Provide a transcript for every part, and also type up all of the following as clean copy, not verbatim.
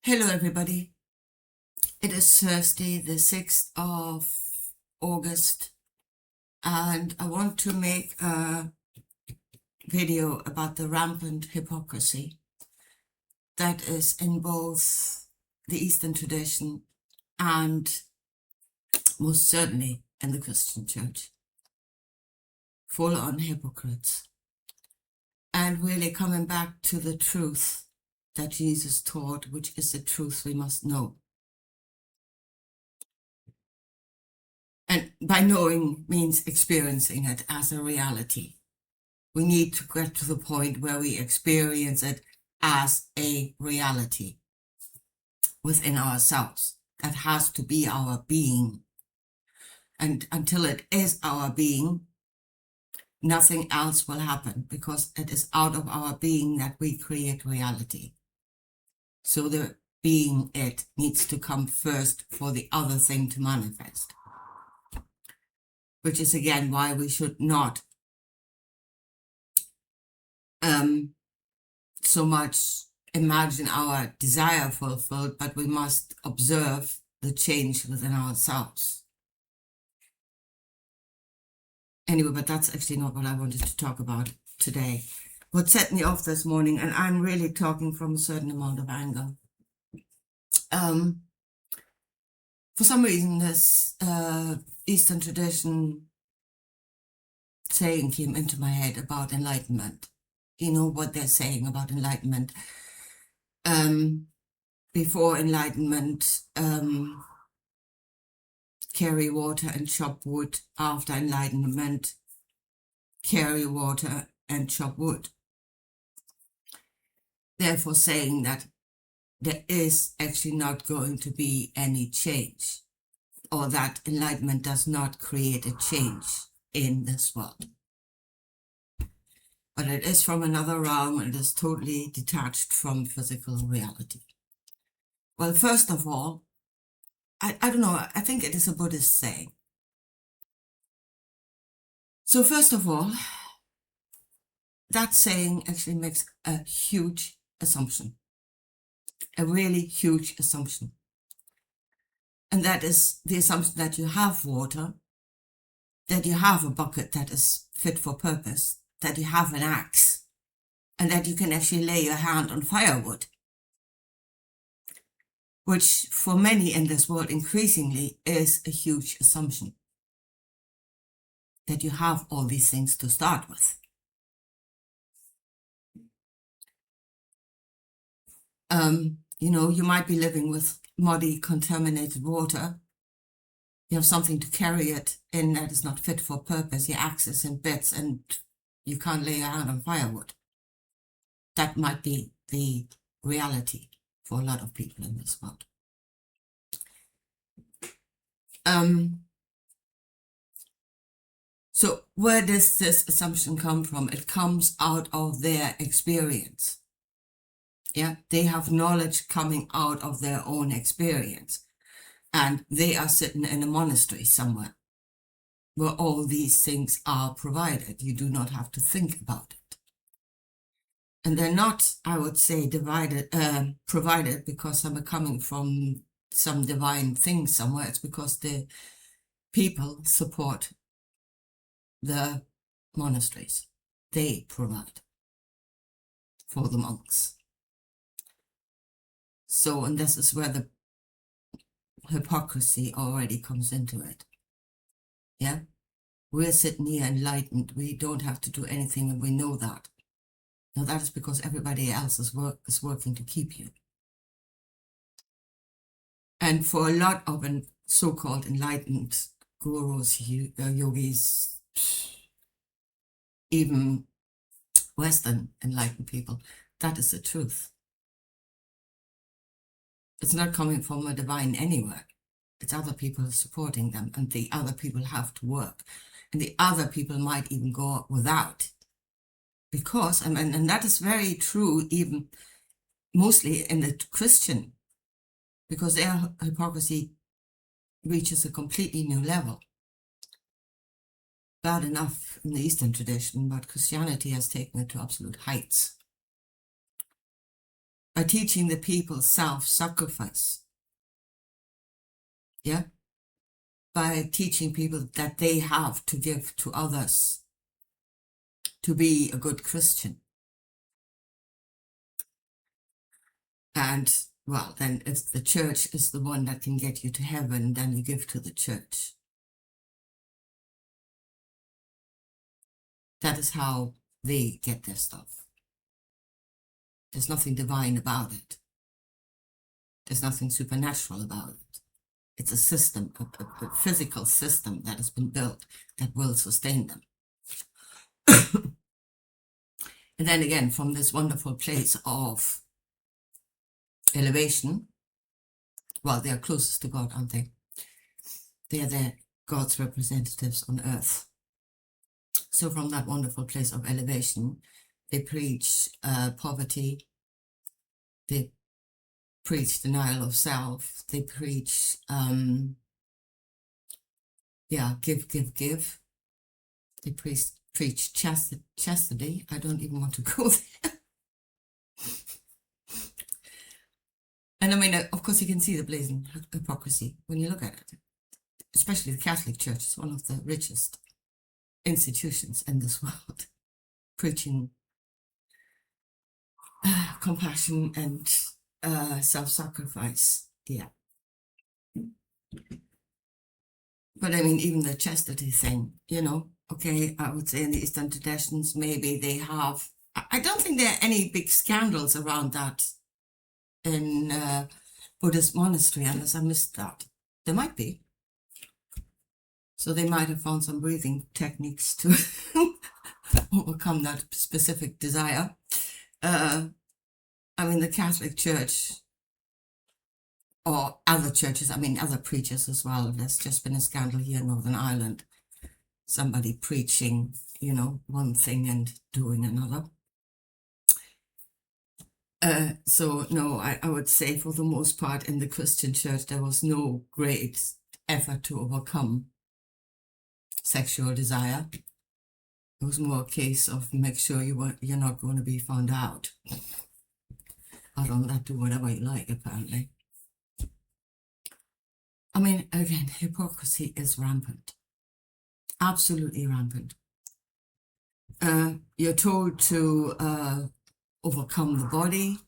Hello, everybody. It is Thursday, the 6th of August, and I want to make a video about the rampant hypocrisy that is in both the Eastern tradition and most certainly in the Christian church. Full-on hypocrites. And really coming back to the truth that Jesus taught, which is the truth we must know. And by knowing means experiencing it as a reality. We need to get to the point where we experience it as a reality within ourselves. That has to be our being. And until it is our being, nothing else will happen, because it is out of our being that we create reality. So the being it needs to come first for the other thing to manifest. Which is again why we should not so much imagine our desire fulfilled, but we must observe the change within ourselves. Anyway, but that's actually not what I wanted to talk about today. What set me off this morning, and I'm really talking from a certain amount of anger. For some reason, this Eastern tradition saying came into my head about enlightenment. You know what they're saying about enlightenment. Before enlightenment, carry water and chop wood. After enlightenment, carry water and chop wood. Therefore saying that there is actually not going to be any change, or that enlightenment does not create a change in this world. But it is from another realm and is totally detached from physical reality. Well, first of all, I don't know, I think it is a Buddhist saying. So first of all, that saying actually makes a huge assumption, a really huge assumption. And that is the assumption that you have water, that you have a bucket that is fit for purpose, that you have an axe, and that you can actually lay your hand on firewood. Which for many in this world increasingly is a huge assumption. That you have all these things to start with. You might be living with muddy, contaminated water. You have something to carry it in that is not fit for purpose. Your axe is in bits and you can't lay your hand on firewood. That might be the reality for a lot of people in this world. So where does this assumption come from? It comes out of their experience. Yeah, they have knowledge coming out of their own experience. And they are sitting in a monastery somewhere where all these things are provided. You do not have to think about it. And they're not, I would say, provided because I'm coming from some divine thing somewhere. It's because the people support the monasteries. They provide for the monks. So, and this is where the hypocrisy already comes into it. Yeah? We're sitting here enlightened. We don't have to do anything, and we know that. Now, that is because everybody else is working to keep you. And for a lot of so-called enlightened gurus, yogis, even Western enlightened people, that is the truth. It's not coming from a divine anywhere. It's other people supporting them, and the other people have to work. And the other people might even go without. Because, and that is very true even mostly in the Christian, because their hypocrisy reaches a completely new level. Bad enough in the Eastern tradition, but Christianity has taken it to absolute heights. by teaching the people self-sacrifice. Yeah, by teaching people that they have to give to others to be a good Christian. And, well, then if the church is the one that can get you to heaven, then you give to the church. That is how they get their stuff. There's nothing divine about it. There's nothing supernatural about it. It's a system, a physical system that has been built that will sustain them. And then again, from this wonderful place of elevation, well, they are closest to God, aren't they? They are God's representatives on earth. So from that wonderful place of elevation, they preach poverty, they preach denial of self, they preach, give. They preach chastity. I don't even want to go there. And I mean, of course, you can see the blazing hypocrisy when you look at it. Especially the Catholic Church is one of the richest institutions in this world, preaching compassion and self-sacrifice. Yeah. But I mean, even the chastity thing, okay, I would say in the Eastern traditions, maybe they have, I don't think there are any big scandals around that in Buddhist monastery, unless I missed that. There might be. So they might have found some breathing techniques to overcome that specific desire. I mean, the Catholic Church, or other churches, I mean, other preachers as well. There's just been a scandal here in Northern Ireland. Somebody preaching, one thing and doing another. So, no, I would say for the most part in the Christian church, there was no great effort to overcome sexual desire. It was more a case of make sure you're not going to be found out. Other than that, do whatever you like, apparently. I mean, again, hypocrisy is rampant. Absolutely rampant. You're told to overcome the body.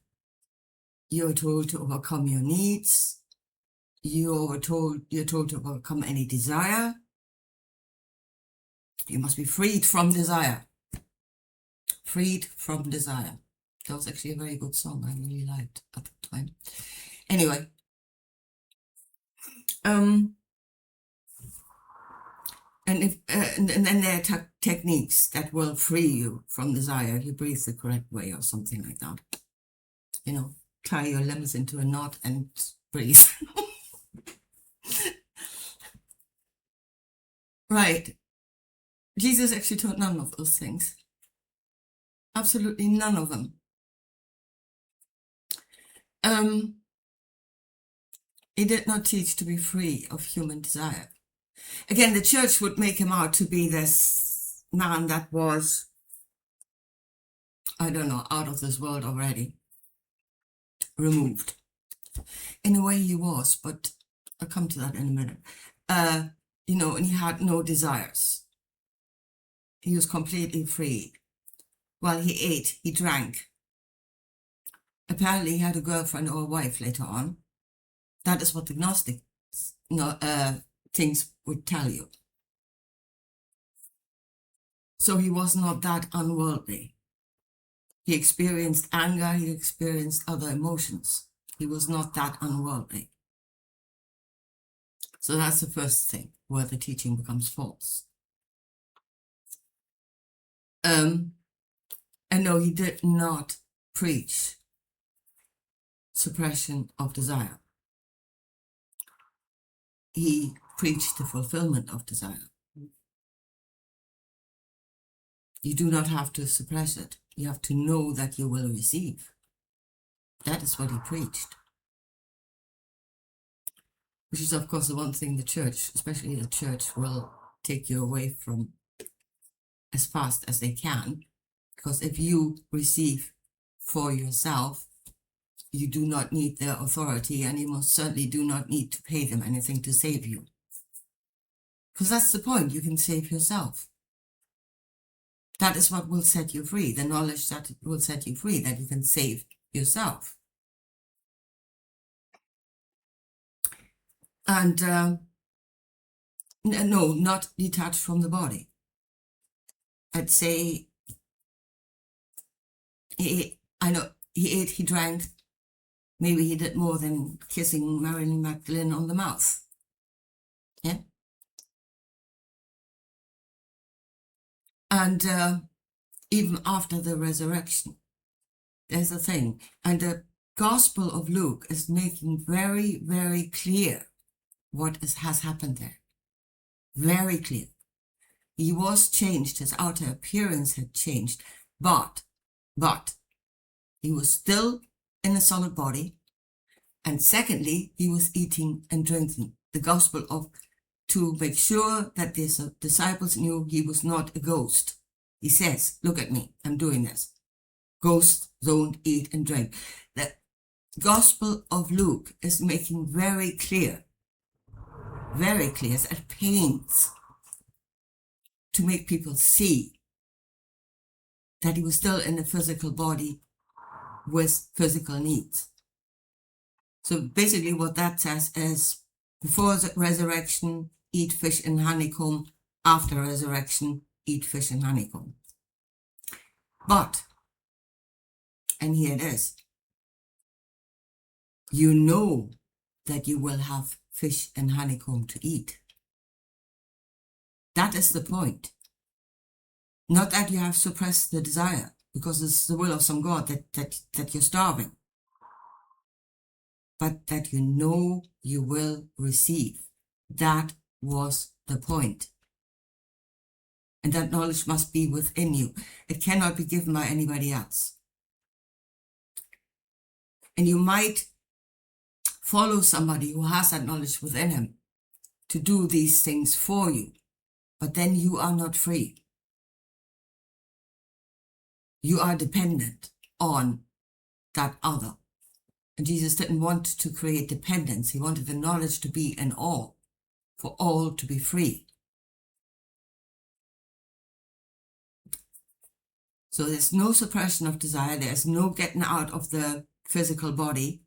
You're told to overcome your needs. You're told to overcome any desire. You must be freed from desire. Freed from desire. That was actually a very good song I really liked at the time. Anyway. And then there are techniques that will free you from desire. You breathe the correct way or something like that. Tie your limbs into a knot and breathe. Right. Jesus actually taught none of those things. Absolutely none of them. He did not teach to be free of human desire. Again, the church would make him out to be this man that was, I don't know, out of this world already, removed. In a way he was, but I'll come to that in a minute. And he had no desires. He was completely free. While he ate, he drank. Apparently he had a girlfriend or a wife later on. That is what the Gnostic things would tell you. So he was not that unworldly. He experienced anger, he experienced other emotions. He was not that unworldly. So that's the first thing where the teaching becomes false. And no, he did not preach suppression of desire. He preached the fulfillment of desire. You do not have to suppress it. You have to know that you will receive. That is what he preached. Which is, of course, the one thing the church, especially the church, will take you away from as fast as they can. Because if you receive for yourself, you do not need their authority, and you most certainly do not need to pay them anything to save you. Because that's the point, you can save yourself. That is what will set you free, the knowledge that will set you free, that you can save yourself. And no, not detached from the body. I'd say I know he ate, he drank. Maybe he did more than kissing Marilyn Magdalene on the mouth. Yeah. And even after the resurrection, there's a thing. And the Gospel of Luke is making very, very clear what has happened there. Very clear. He was changed, his outer appearance had changed, but he was still in a solid body. And secondly, he was eating and drinking. The gospel of, to make sure that his disciples knew he was not a ghost. He says, look at me, I'm doing this. Ghosts don't eat and drink. The Gospel of Luke is making very clear, it's at pains to make people see that he was still in a physical body with physical needs. So basically what that says is, before the resurrection, eat fish and honeycomb. After resurrection, eat fish and honeycomb. But, and here it is, you know that you will have fish and honeycomb to eat. That is the point. Not that you have suppressed the desire, because it's the will of some God that you're starving, but that you know you will receive. That was the point. And that knowledge must be within you. It cannot be given by anybody else. And you might follow somebody who has that knowledge within him to do these things for you, but then you are not free. You are dependent on that other. And Jesus didn't want to create dependence. He wanted the knowledge to be in all, for all to be free. So there's no suppression of desire. There's no getting out of the physical body.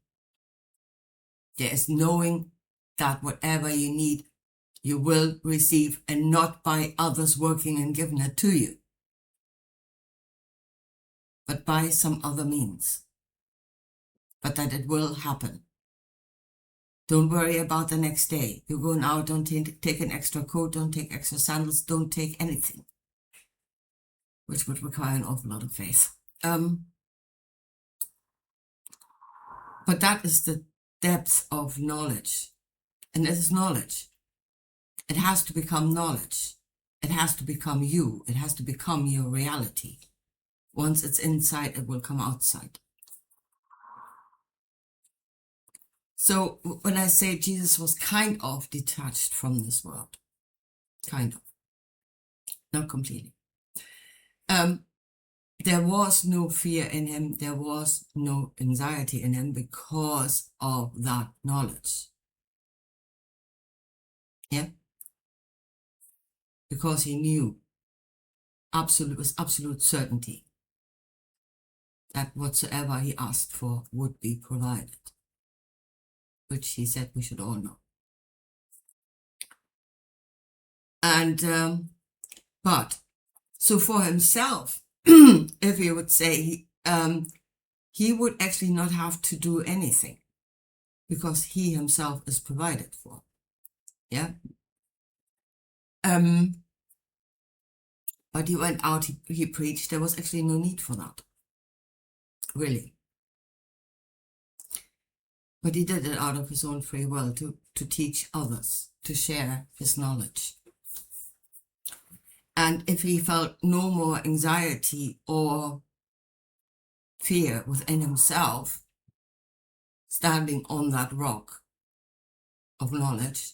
There is knowing that whatever you need, you will receive, and not by others working and giving it to you, but by some other means. But that it will happen. Don't worry about the next day. You're going out, don't take an extra coat, don't take extra sandals, don't take anything, which would require an awful lot of faith. But that is the depth of knowledge. And it is knowledge. It has to become knowledge. It has to become you. It has to become your reality. Once it's inside, it will come outside. So when I say Jesus was kind of detached from this world, kind of, not completely. There was no fear in him. There was no anxiety in him because of that knowledge. Yeah? Because he knew with absolute certainty that whatsoever he asked for would be provided, which he said we should all know. And, but, so for himself, if he would say, he would actually not have to do anything because he himself is provided for. Yeah. But he went out, he preached. There was actually no need for that, really. But he did it out of his own free will to teach others, to share his knowledge. And if he felt no more anxiety or fear within himself, standing on that rock of knowledge,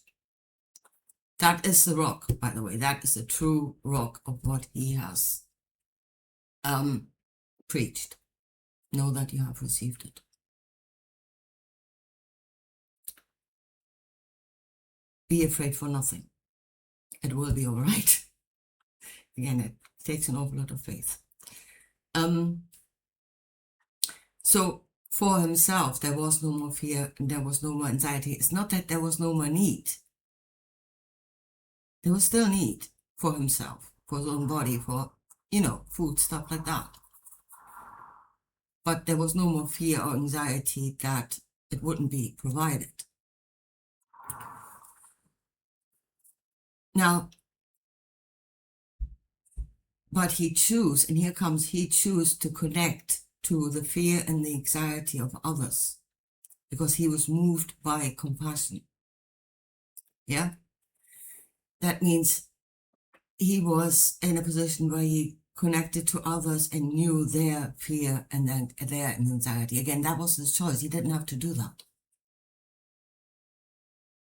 that is the rock, by the way, that is the true rock of what he has preached. Know that you have received it. be afraid for nothing. It will be all right. Again, it takes an awful lot of faith. So for himself, there was no more fear and there was no more anxiety. It's not that there was no more need. There was still need for himself, for his own body, for, food, stuff like that. But there was no more fear or anxiety that it wouldn't be provided. Now, but he chose to connect to the fear and the anxiety of others because he was moved by compassion. Yeah? That means he was in a position where he connected to others and knew their fear and then their anxiety. Again, that was his choice. He didn't have to do that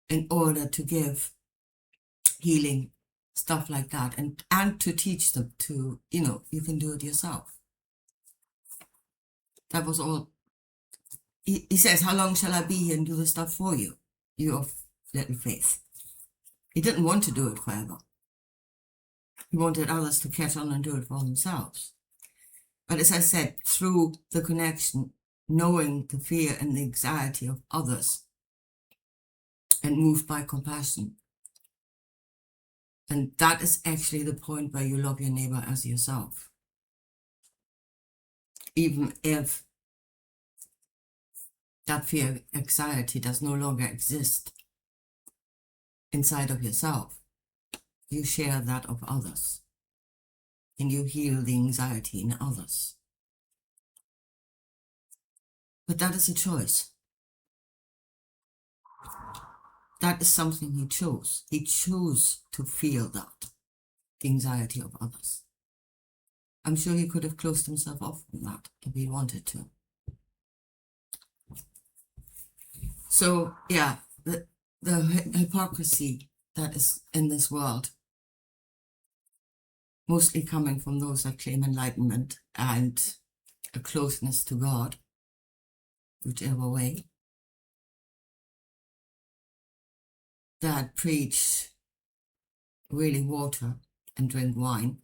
in order to give healing, stuff like that, and to teach them to, you can do it yourself. That was all. He says, how long shall I be here and do the stuff for you? You of little faith. He didn't want to do it forever. He wanted others to catch on and do it for themselves. But as I said, through the connection, knowing the fear and the anxiety of others and moved by compassion. And that is actually the point where you love your neighbor as yourself. Even if that fear, anxiety does no longer exist inside of yourself, you share that of others and you heal the anxiety in others. But that is a choice. That is something he chose. He chose to feel that, the anxiety of others. I'm sure he could have closed himself off from that if he wanted to. So, yeah, the hypocrisy that is in this world, mostly coming from those that claim enlightenment and a closeness to God, whichever way, that preach really water and drink wine,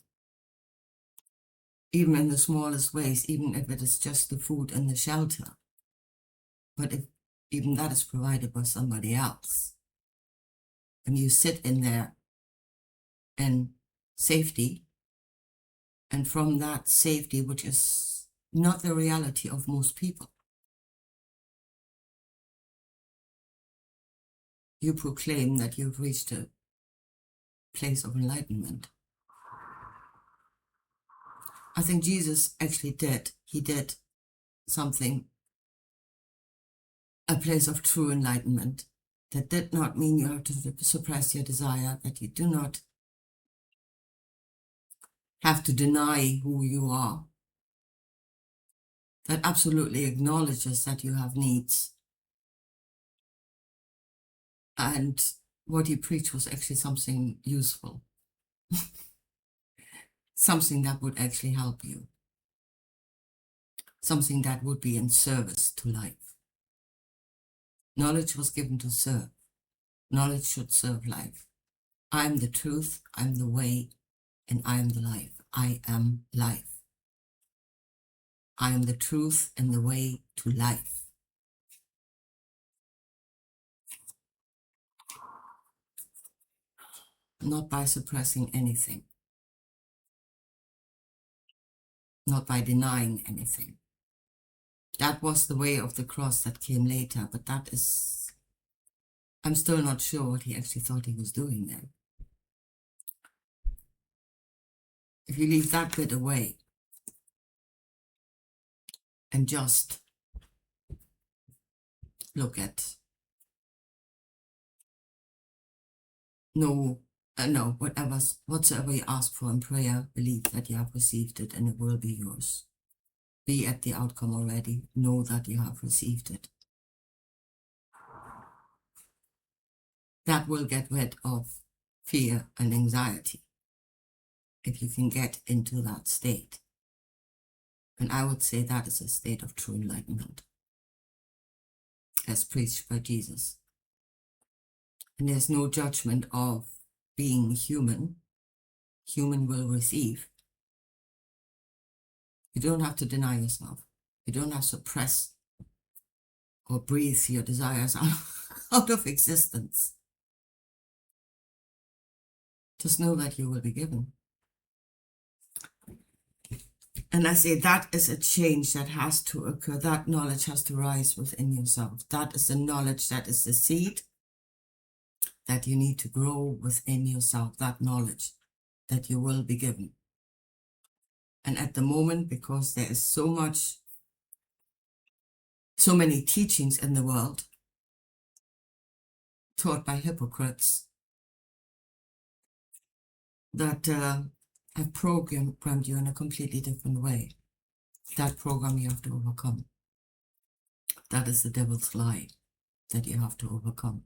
even in the smallest ways, even if it is just the food and the shelter. But if even that is provided by somebody else, and you sit in there in safety, and from that safety, which is not the reality of most people, you proclaim that you've reached a place of enlightenment. I think Jesus actually did. He did something, a place of true enlightenment. That did not mean you have to suppress your desire, that you do not have to deny who you are. That absolutely acknowledges that you have needs. And what he preached was actually something useful. Something that would actually help you. Something that would be in service to life. Knowledge was given to serve. Knowledge should serve life. I am the truth, I am the way, and I am the life. I am life. I am the truth and the way to life. Not by suppressing anything. Not by denying anything. That was the way of the cross that came later, but that is, I'm still not sure what he actually thought he was doing there. If you leave that bit away and just look at whatsoever you ask for in prayer, believe that you have received it and it will be yours. Be at the outcome already. Know that you have received it. That will get rid of fear and anxiety if you can get into that state. And I would say that is a state of true enlightenment, as preached by Jesus. And there's no judgment of being human. Human will receive. You don't have to deny yourself. You don't have to suppress or breathe your desires out of existence. Just know that you will be given. And I say that is a change that has to occur. That knowledge has to rise within yourself. That is the knowledge, that is the seed that you need to grow within yourself, that knowledge that you will be given. And at the moment, because there is so many teachings in the world taught by hypocrites that have programmed you in a completely different way. That program you have to overcome. That is the devil's lie that you have to overcome.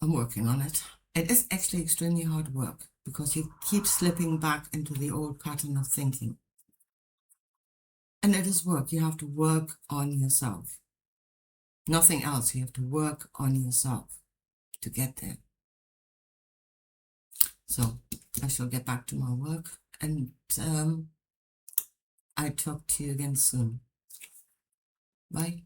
I'm working on it. It is actually extremely hard work because you keep slipping back into the old pattern of thinking. And it is work. You have to work on yourself. Nothing else. You have to work on yourself to get there. So I shall get back to my work, and I talk to you again soon. Bye.